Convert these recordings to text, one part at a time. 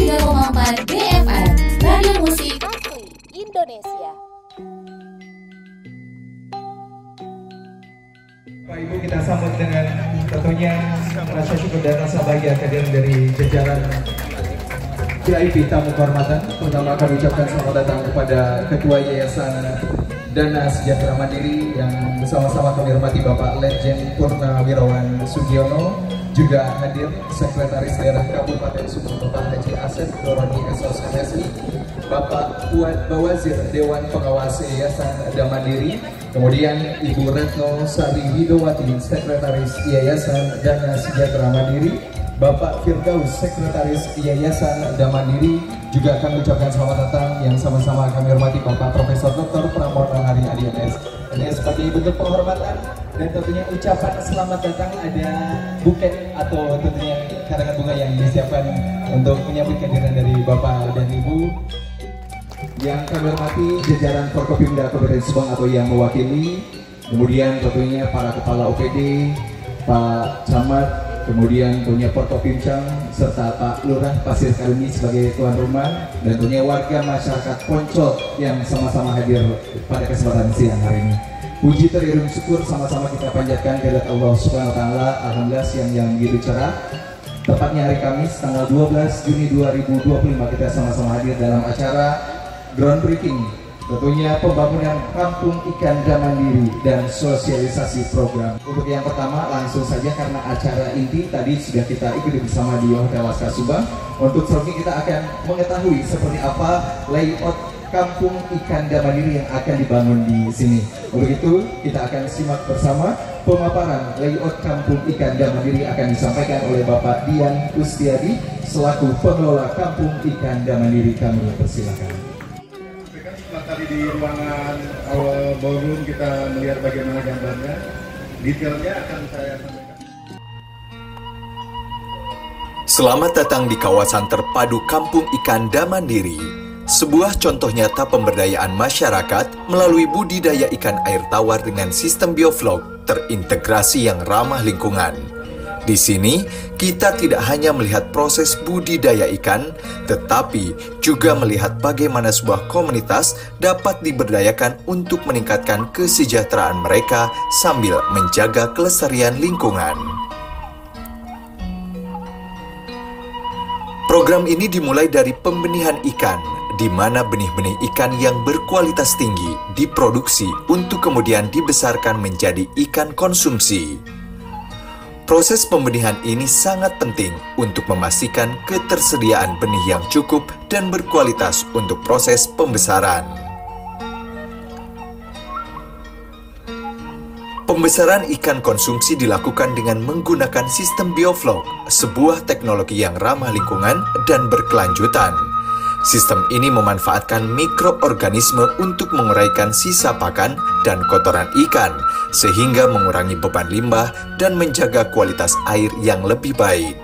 103,4 BFM, Radio Musik Indonesia. Bapak Ibu, kita sambut dengan tentunya rasa syukur dan rasa bahagia kehadiran dari jajaran VIP tamu kehormatan. Pertama kami ucapkan selamat datang kepada Ketua Yayasan Dana Sejahtera Mandiri yang bersama-sama kami hormati Bapak Letjen Purnawirawan Sugiono, juga hadir Sekretaris Daerah Kabupaten Sumut Bapak Haji Asep Doroni SOS MSI, Bapak Fuad Bawazir Dewan Pengawas Yayasan Dana Mandiri, kemudian Ibu Retno Sari Hidowati Sekretaris Yayasan Dana Sejahtera Mandiri, Bapak Firdaus Sekretaris Yayasan Dana Mandiri. Juga kami ucapkan selamat datang yang sama-sama kami hormati Bapak Profesor Dr. Pramona Hari Adi MS. Dan sebagai bentuk penghormatan dan tentunya ucapan selamat datang, ada buket atau tentunya karangan bunga yang disiapkan untuk menyambut kehadiran dari Bapak dan Ibu. Yang kami hormati jajaran Forkopimda Kabupaten Subang atau yang mewakili, kemudian tentunya para kepala OPD, Pak Camat, kemudian punya Forkopimcam, serta Pak Lurah Pasir Karuni sebagai tuan rumah, dan tentunya warga masyarakat Poncol yang sama-sama hadir pada kesempatan siang hari ini. Puji teriring syukur sama-sama kita panjatkan kepada Allah Subhanahu wa Ta'ala. Alhamdulillah siang yang begitu cerah. Tepatnya hari Kamis tanggal 12 Juni 2025 kita sama-sama hadir dalam acara groundbreaking, tentunya pembangunan Kampung Ikan Dana Mandiri dan sosialisasi program. Untuk yang pertama langsung saja karena acara inti tadi sudah kita ikuti bersama di Hotel Laskar Subang. Untuk selanjutnya kita akan mengetahui seperti apa layout Kampung Ikan Dana Mandiri yang akan dibangun di sini. Untuk itu kita akan simak bersama pemaparan layout Kampung Ikan Dana Mandiri akan disampaikan oleh Bapak Dian Kustiadi selaku pengelola Kampung Ikan Dana Mandiri. Kami persilakan. Tadi di ruangan awal ballroom kita melihat bagaimana gambarnya, detailnya akan saya sampaikan. Selamat datang di kawasan terpadu Kampung Ikan Dana Mandiri, sebuah contoh nyata pemberdayaan masyarakat melalui budidaya ikan air tawar dengan sistem bioflok terintegrasi yang ramah lingkungan. Di sini, kita tidak hanya melihat proses budidaya ikan, tetapi juga melihat bagaimana sebuah komunitas dapat diberdayakan untuk meningkatkan kesejahteraan mereka sambil menjaga kelestarian lingkungan. Program ini dimulai dari pembenihan ikan, di mana benih-benih ikan yang berkualitas tinggi diproduksi untuk kemudian dibesarkan menjadi ikan konsumsi. Proses pembenihan ini sangat penting untuk memastikan ketersediaan benih yang cukup dan berkualitas untuk proses pembesaran. Pembesaran ikan konsumsi dilakukan dengan menggunakan sistem bioflok, sebuah teknologi yang ramah lingkungan dan berkelanjutan. Sistem ini memanfaatkan mikroorganisme untuk menguraikan sisa pakan dan kotoran ikan, sehingga mengurangi beban limbah dan menjaga kualitas air yang lebih baik.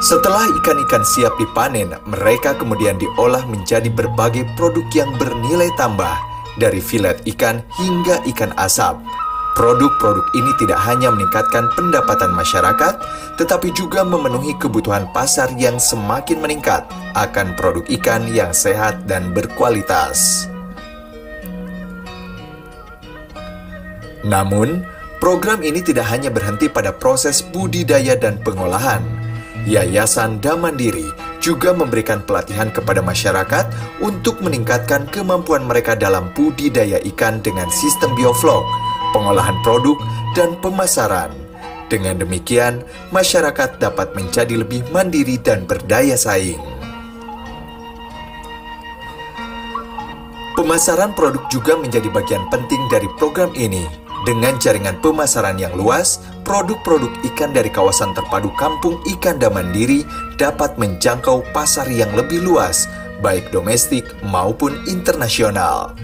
Setelah ikan-ikan siap dipanen, mereka kemudian diolah menjadi berbagai produk yang bernilai tambah, dari filet ikan hingga ikan asap. Produk-produk ini tidak hanya meningkatkan pendapatan masyarakat, tetapi juga memenuhi kebutuhan pasar yang semakin meningkat akan produk ikan yang sehat dan berkualitas. Namun, program ini tidak hanya berhenti pada proses budidaya dan pengolahan. Yayasan Dana Mandiri juga memberikan pelatihan kepada masyarakat untuk meningkatkan kemampuan mereka dalam budidaya ikan dengan sistem bioflok, pengolahan produk, dan pemasaran. Dengan demikian, masyarakat dapat menjadi lebih mandiri dan berdaya saing. Pemasaran produk juga menjadi bagian penting dari program ini. Dengan jaringan pemasaran yang luas, produk-produk ikan dari kawasan terpadu Kampung Ikan Dana Mandiri dapat menjangkau pasar yang lebih luas, baik domestik maupun internasional.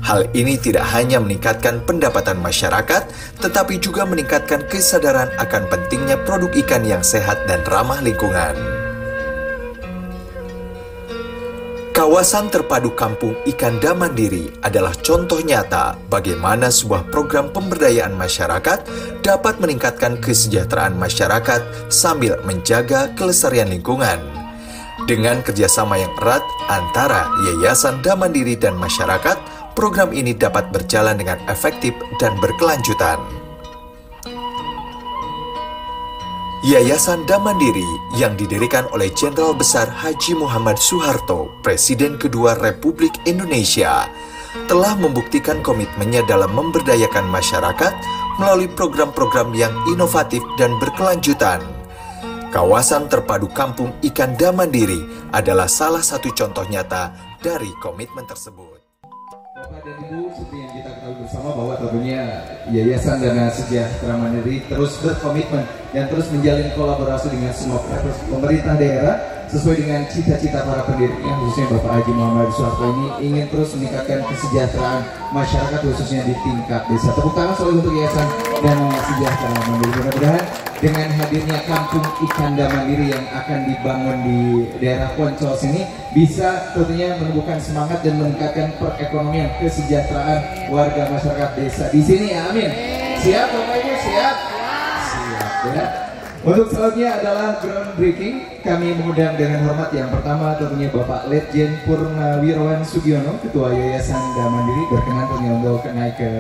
Hal ini tidak hanya meningkatkan pendapatan masyarakat, tetapi juga meningkatkan kesadaran akan pentingnya produk ikan yang sehat dan ramah lingkungan. Kawasan terpadu Kampung Ikan Damandiri adalah contoh nyata bagaimana sebuah program pemberdayaan masyarakat dapat meningkatkan kesejahteraan masyarakat sambil menjaga kelestarian lingkungan. Dengan kerjasama yang erat antara Yayasan Damandiri dan masyarakat, program ini dapat berjalan dengan efektif dan berkelanjutan. Yayasan Damandiri yang didirikan oleh Jenderal Besar Haji Muhammad Soeharto, Presiden kedua Republik Indonesia, telah membuktikan komitmennya dalam memberdayakan masyarakat melalui program-program yang inovatif dan berkelanjutan. Kawasan terpadu Kampung Ikan Damandiri adalah salah satu contoh nyata dari komitmen tersebut. Bapak dan Ibu, seperti yang kita ketahui bersama bahwa tentunya Yayasan Dana Sejahtera Mandiri terus berkomitmen dan terus menjalin kolaborasi dengan semua pemerintah daerah sesuai dengan cita-cita para pendirinya, khususnya Bapak Haji Muhammad Soeharto ini ingin terus meningkatkan kesejahteraan masyarakat khususnya di tingkat desa. Tepuk tangan selalu untuk Yayasan Dana Sejahtera Mandiri. Mudah-mudahan dengan hadirnya Kampung Ikan Damandiri yang akan dibangun di daerah Poncol sini bisa tentunya menumbuhkan semangat dan meningkatkan perekonomian kesejahteraan warga masyarakat desa di sini. Amin. Siap Bapak Ibu, siap? Siap ya. Untuk selanjutnya adalah groundbreaking. Kami mengundang dengan hormat yang pertama tentunya Bapak Letjen Purnawirawan Sugiono, Ketua Yayasan Damandiri, berkenan tentunya untuk naik ke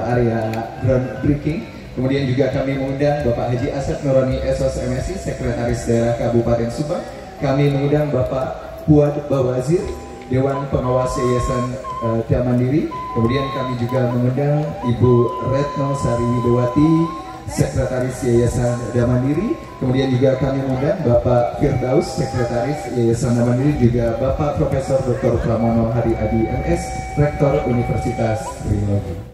area groundbreaking. Kemudian juga kami mengundang Bapak Haji Asep Nurani SOS MSI, Sekretaris Daerah Kabupaten Subang. Kami mengundang Bapak Puad Bawazir, Dewan Pengawas Yayasan Damandiri. Kemudian kami juga mengundang Ibu Retno Sari Widowati, Sekretaris Yayasan Damandiri. Kemudian juga kami mengundang Bapak Firdaus, Sekretaris Yayasan Damandiri, juga Bapak Profesor Dr. Pramono Hari Adi MS, Rektor Universitas Trilogi.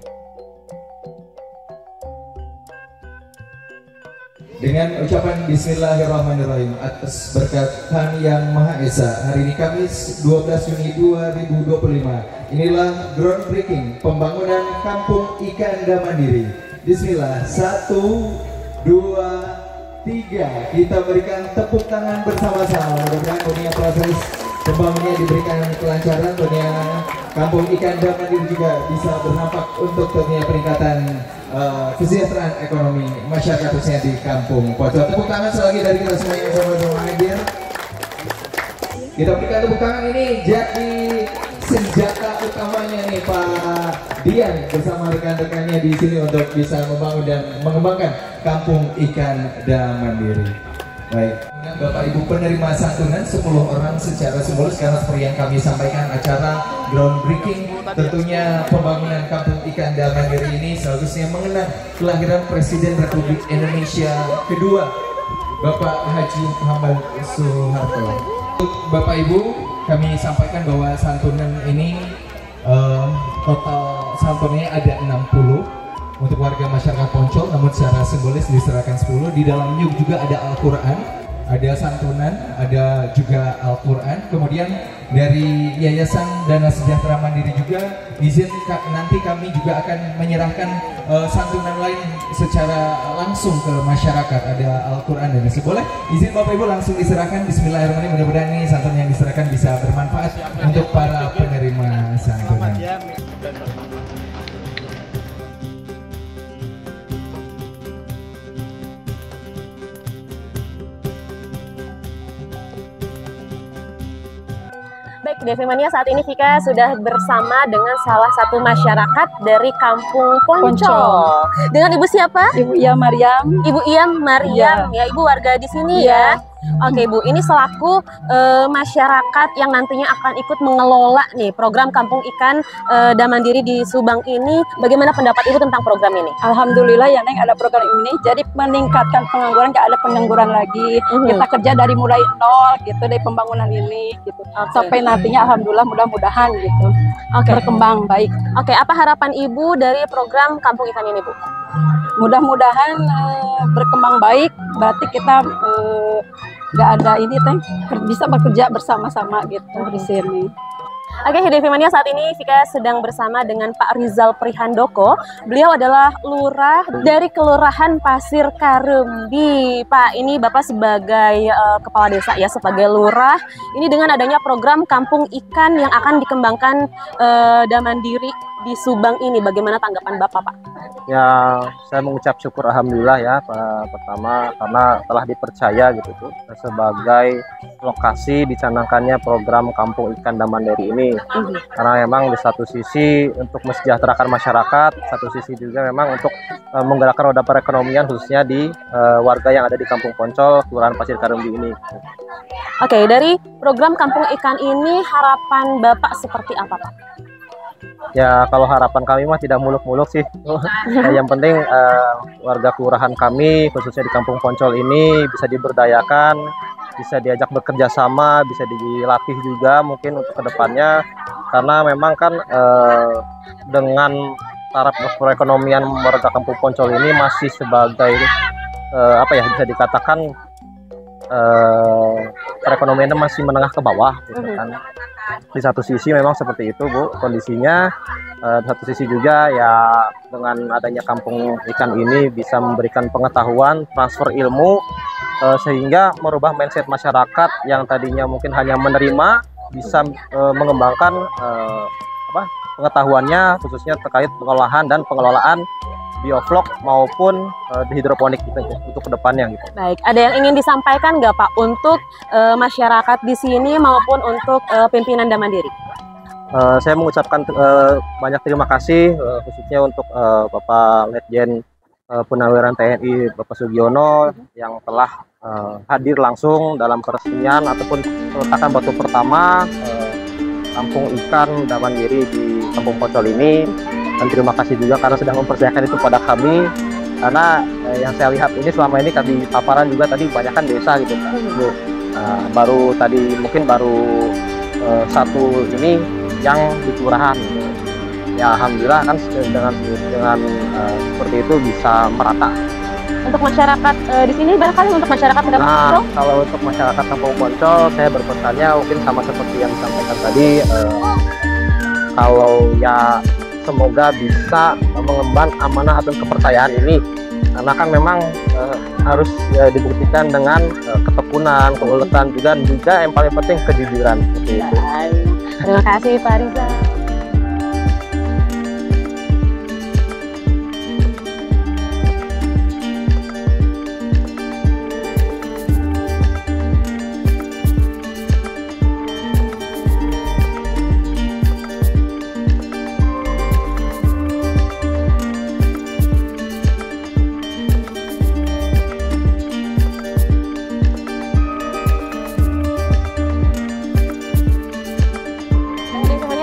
Dengan ucapan Bismillahirrahmanirrahim atas berkat Tuhan Yang Maha Esa, hari ini Kamis 12 Juni 2025, inilah groundbreaking pembangunan Kampung Ikan Damandiri. Bismillah, 1, 2, 3, kita berikan tepuk tangan bersama-sama. Mudah-mudahan dunia proses pembangunannya diberikan kelancaran, dunia Kampung Ikan Damandiri juga bisa berdampak untuk dunia peningkatan kesejahteraan ekonomi masyarakat khususnya di Kampung Poncol. Tepuk tangan sekali lagi dari kita semua yang sama-sama hadir. Kita berikan tepuk tangan ini jadi senjata utamanya nih Pak Dian bersama rekan-rekannya di sini untuk bisa membangun dan mengembangkan Kampung Ikan Damandiri. Baik, Bapak Ibu penerima santunan 10 orang secara simbolis karena seperti yang kami sampaikan acara groundbreaking tentunya pembangunan Kampung Ikan Damandiri ini seharusnya mengenang kelahiran Presiden Republik Indonesia kedua Bapak Haji Muhammad Soeharto. Untuk Bapak Ibu kami sampaikan bahwa santunan ini total santunannya ada 60 untuk warga masyarakat Poncol, namun secara simbolis diserahkan 10. Di dalamnya juga ada Al-Quran, ada santunan, ada juga Al-Quran. Kemudian dari Yayasan Dana Sejahtera Mandiri juga izin nanti kami juga akan menyerahkan santunan lain secara langsung ke masyarakat, ada Al-Quran dan boleh izin Bapak Ibu langsung diserahkan. Bismillahirrahmanirrahim. Mudah-mudahan ini santunan yang diserahkan bisa bermanfaat untuk para penerima santunan. Baik, Devimania, saat ini Vika sudah bersama dengan salah satu masyarakat dari Kampung Poncol. Dengan Ibu siapa? Ibu Ia Mariam. Ibu Ia Mariam, ya Ibu warga di sini ya. Oke Bu, ini selaku masyarakat yang nantinya akan ikut mengelola nih program Kampung Ikan Damandiri di Subang ini, bagaimana pendapat Ibu tentang program ini? Alhamdulillah ya Neng, ada program ini, jadi meningkatkan pengangguran, gak ada pengangguran lagi. Kita kerja dari mulai nol gitu, dari pembangunan ini gitu. Sampai nantinya alhamdulillah mudah-mudahan gitu. Berkembang baik. Oke, apa harapan Ibu dari program Kampung Ikan ini Bu? Mudah-mudahan berkembang baik, berarti kita nggak ada ini teh bisa bekerja bersama-sama gitu di sini. Oke, Hidevi Mania, saat ini Vika sedang bersama dengan Pak Rizal Prihandoko. Beliau adalah lurah dari Kelurahan Pasir Karembi. Pak, ini Bapak sebagai kepala desa ya, sebagai lurah. Ini dengan adanya program Kampung Ikan yang akan dikembangkan Damandiri di Subang ini, bagaimana tanggapan Bapak, Pak? Ya, saya mengucap syukur alhamdulillah ya, pertama karena telah dipercaya gitu tuh sebagai lokasi dicanangkannya program Kampung Ikan Damandiri ini. Karena memang di satu sisi untuk mesejahterakan masyarakat, satu sisi juga memang untuk menggerakkan roda perekonomian khususnya di warga yang ada di Kampung Poncol, Kelurahan Pasir Karembi ini. Oke, dari program Kampung Ikan ini harapan Bapak seperti apa, Pak? Ya, kalau harapan kami mah tidak muluk-muluk sih. Yang penting warga kelurahan kami khususnya di Kampung Poncol ini bisa diberdayakan, bisa diajak bekerja sama, bisa dilatih juga mungkin untuk kedepannya, karena memang kan dengan taraf perekonomian warga Kampung Poncol ini masih sebagai apa ya, bisa dikatakan perekonomiannya masih menengah ke bawah gitu kan. Di satu sisi memang seperti itu Bu kondisinya, di satu sisi juga ya dengan adanya Kampung Ikan ini bisa memberikan pengetahuan, transfer ilmu, sehingga merubah mindset masyarakat yang tadinya mungkin hanya menerima, bisa mengembangkan pengetahuannya khususnya terkait pengolahan dan pengelolaan bioflok maupun hidroponik gitu untuk kedepannya gitu. Baik, ada yang ingin disampaikan nggak Pak untuk masyarakat di sini maupun untuk pimpinan Damandiri? Saya mengucapkan banyak terima kasih khususnya untuk Bapak Letjen Purnawirawan TNI Bapak Sugiono yang telah hadir langsung dalam peresmian ataupun peletakan batu pertama Kampung Ikan Damandiri di Kampung Poncol ini. Dan terima kasih juga karena sudah mempercayakan itu pada kami, karena yang saya lihat ini selama ini di paparan juga tadi banyak kan desa gitu kan. Baru tadi mungkin baru satu ini yang di kelurahan gitu. Ya alhamdulillah kan dengan seperti itu bisa merata. Untuk masyarakat di sini barangkali untuk masyarakat Kampung Poncol? Kalau untuk masyarakat Kampung Poncol saya berpesannya mungkin sama seperti yang disampaikan tadi, kalau ya semoga bisa mengemban amanah atau kepercayaan ini, karena kan memang harus dibuktikan dengan ketekunan, keuletan juga yang paling penting kejujuran seperti itu. Terima kasih Pak Rizal.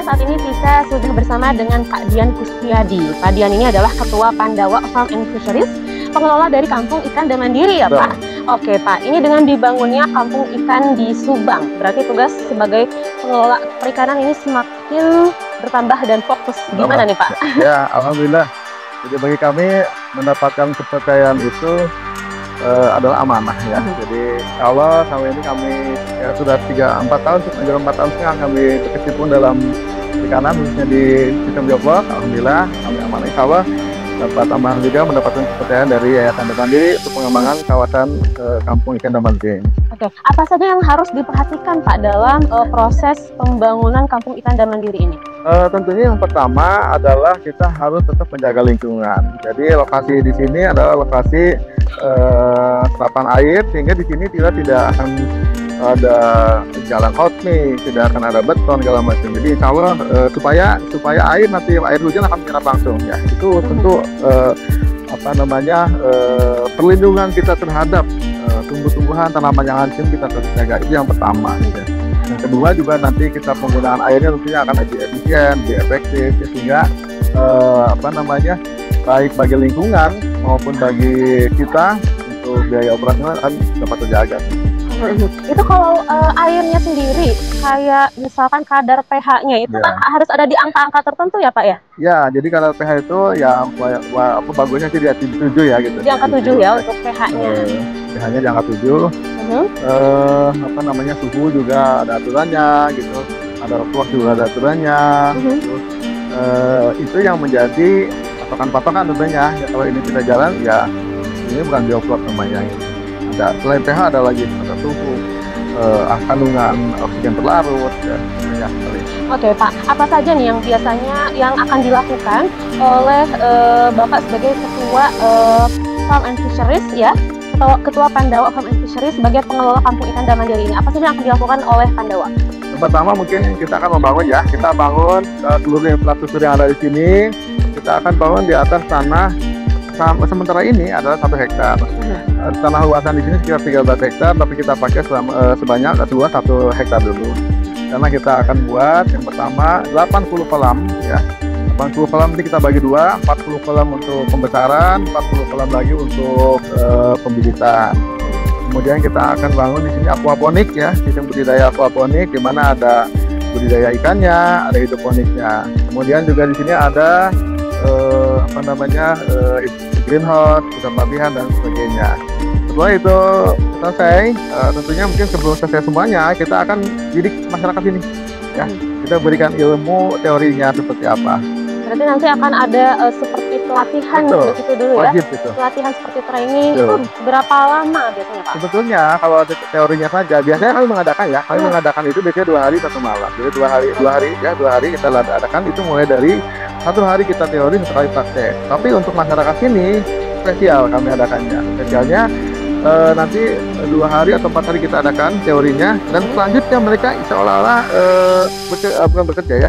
Saat ini Vika sudah bersama dengan Pak Dian Kustiadi. Pak Dian ini adalah Ketua Pandawa Farm and Fisheries, pengelola dari Kampung Ikan Damandiri ya Pak? Oke Pak, ini dengan dibangunnya Kampung Ikan di Subang, berarti tugas sebagai pengelola perikanan ini semakin bertambah dan fokus. Gimana nih Pak? Ya Alhamdulillah, jadi bagi kami mendapatkan kepercayaan itu adalah amanah ya. Jadi Allah sampai ini kami ya, sudah 3-4 tahun, hampir 4 tahun sekarang kami berkecimpung dalam perikanan khususnya di sistem bioflok. Alhamdulillah kami amanah, insya Allah dapat tambahan juga mendapatkan kepercayaan dari Yayasan Damandiri untuk pengembangan kawasan Kampung Ikan Damandiri. Oke, apa saja yang harus diperhatikan Pak dalam proses pembangunan Kampung Ikan Damandiri ini? Tentunya yang pertama adalah kita harus tetap menjaga lingkungan. Jadi lokasi di sini adalah lokasi serapan air, sehingga di sini tidak akan ada jalan hotmix, tidak akan ada beton segala macam. Jadi insya Allah supaya air nanti air hujan akan menyerap langsung ya. Itu tentu perlindungan kita terhadap tumbuh-tumbuhan, tanaman yang hancur kita terus jaga. Itu yang pertama ya. Yang kedua juga nanti kita penggunaan airnya tentunya akan lebih efisien, lebih efektif ya, sehingga baik bagi lingkungan maupun bagi kita untuk biaya operasional akan dapat terjaga. Itu kalau airnya sendiri kayak misalkan kadar pH-nya itu kan harus ada di angka-angka tertentu ya Pak ya? Ya, jadi kadar pH itu ya bagusnya sih di atas 7 ya gitu. Di angka 7 ya untuk pH-nya. pH-nya di angka 7. Suhu juga ada aturannya gitu. ada ruang juga ada aturannya. Terus, itu yang menjadi patokan-patokan tentunya. Ya, kalau ini kita jalan, ya ini bukan bioflok namanya. Ada selain pH ada lagi ada suhu, kandungan oksigen terlarut, ya, sekali. Oke Pak, apa saja nih yang biasanya yang akan dilakukan oleh Bapak sebagai Ketua Farm and Fisheries ya, Ketua Pandawa Farm and Fisheries sebagai pengelola Kampung Ikan Damandiri ini? Apa saja yang akan dilakukan oleh Pandawa? Yang pertama mungkin kita akan membangun ya, kita bangun seluruh infrastruktur yang ada di sini, kita akan bangun di atas tanah. Sementara ini adalah 1 hektar. Tanah luasan di sini sekitar 13 hektar, tapi kita pakai sebanyak luas 1 hektar dulu. Karena kita akan buat yang pertama 80 kolam ya. 80 kolam ini kita bagi 2, 40 kolam untuk pembesaran, 40 kolam lagi untuk pembibitan. Kemudian kita akan bangun di sini aquaponik ya, sistem budidaya aquaponik di mana ada budidaya ikannya, ada hidroponiknya. Kemudian juga di sini ada greenhouse, hutan pabihan dan sebagainya. Setelah itu selesai, tentunya mungkin sebelum selesai semuanya kita akan didik masyarakat ini ya. Kita berikan ilmu teorinya seperti apa. Berarti nanti akan ada seperti pelatihan begitu dulu wajib, ya? Itu. Pelatihan seperti training itu berapa lama biasanya Pak? Sebetulnya kalau teorinya saja, biasanya kami mengadakan ya, kami mengadakan itu biasanya 2 hari 1 malam. Jadi 2 hari kita adakan itu mulai dari 1 hari kita teori, 1 kali praktek. Tapi untuk masyarakat sini spesial kami adakannya. Spesialnya nanti 2 hari atau 4 hari kita adakan teorinya, dan selanjutnya mereka seolah-olah bukan bekerja ya,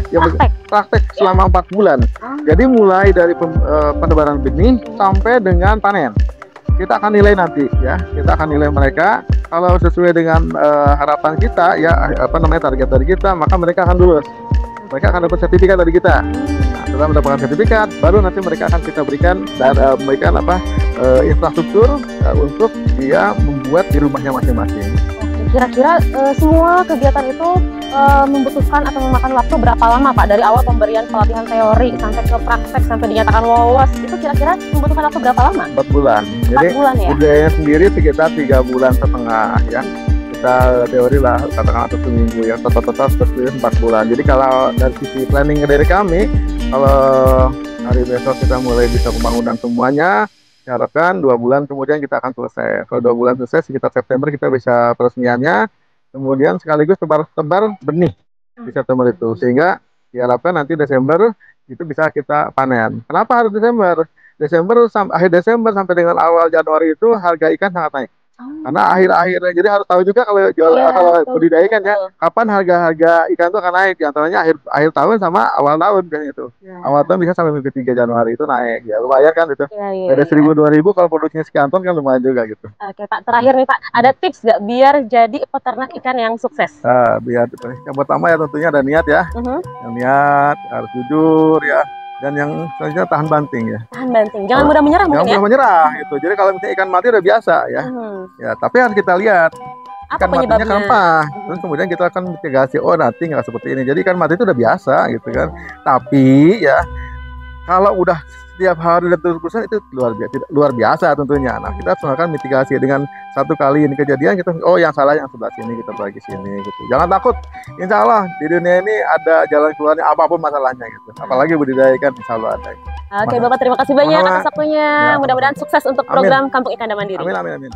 praktek selama 4 bulan. Jadi mulai dari penebaran benih sampai dengan panen. Kita akan nilai nanti ya, kita akan nilai mereka. Kalau sesuai dengan harapan kita ya, target dari kita, maka mereka akan lulus. Mereka akan dapat sertifikat dari kita. Nah, setelah mendapatkan sertifikat, baru nanti mereka akan kita berikan dan memberikan infrastruktur untuk dia membuat di rumahnya masing-masing. Kira-kira semua kegiatan itu membutuhkan atau memakan waktu berapa lama Pak? Dari awal pemberian pelatihan teori sampai ke praktek sampai dinyatakan lolos, itu kira-kira membutuhkan waktu berapa lama? 4 bulan. 4 Jadi bulan ya? budidaya sendiri sekitar 3,5 bulan ya. Kita teori lah katakan atau seminggu ya, total seperti 4 bulan. Jadi kalau dari sisi planning dari kami, kalau hari besok kita mulai bisa pembangunan semuanya, diharapkan 2 bulan kemudian kita akan selesai. Kalau 2 bulan selesai, sekitar September kita bisa peresmiannya, kemudian sekaligus tebar benih di September itu, sehingga diharapkan nanti Desember itu bisa kita panen. Kenapa harus Desember? Akhir Desember sampai dengan awal Januari itu harga ikan sangat naik. Karena akhir-akhirnya, jadi harus tahu juga kalau budidaya ikan ya, kapan harga ikan itu akan naik. Antaranya akhir tahun sama awal tahun kan itu. Awal tahun bisa sampai minggu 3 Januari itu naik. Ya lumayan kan itu. Ada 1.000-2.000 kalau produksinya sekian ton kan lumayan juga gitu. Oke Pak, terakhir nih Pak, ada tips nggak biar jadi peternak ikan yang sukses? Biar yang pertama ya tentunya ada niat ya. Yang niat, harus jujur ya. Dan yang selanjutnya tahan banting ya. Tahan banting, jangan mudah menyerah mungkin ya? Jangan mudah menyerah gitu. Jadi kalau misalnya ikan mati udah biasa ya. Ya, tapi harus kita lihat ikan matinya kenapa. Terus kemudian kita akan mitigasi, oh nanti nggak seperti ini. Jadi ikan mati itu udah biasa gitu kan. Tapi ya kalau udah setiap hari dan terus-terusan itu luar biasa tentunya. Nah, kita harus melakukan mitigasi dengan 1 kali ini kejadian kita, oh yang salah yang sebelah sini, kita bagi sini gitu. Jangan takut, insya Allah di dunia ini ada jalan keluarnya apapun masalahnya gitu. Apalagi budidaya ikan, insya Allah ada. Oke Bapak, terima kasih banyak atas waktunya. Mudah-mudahan sukses untuk program Kampung Ikan Damandiri. Amin.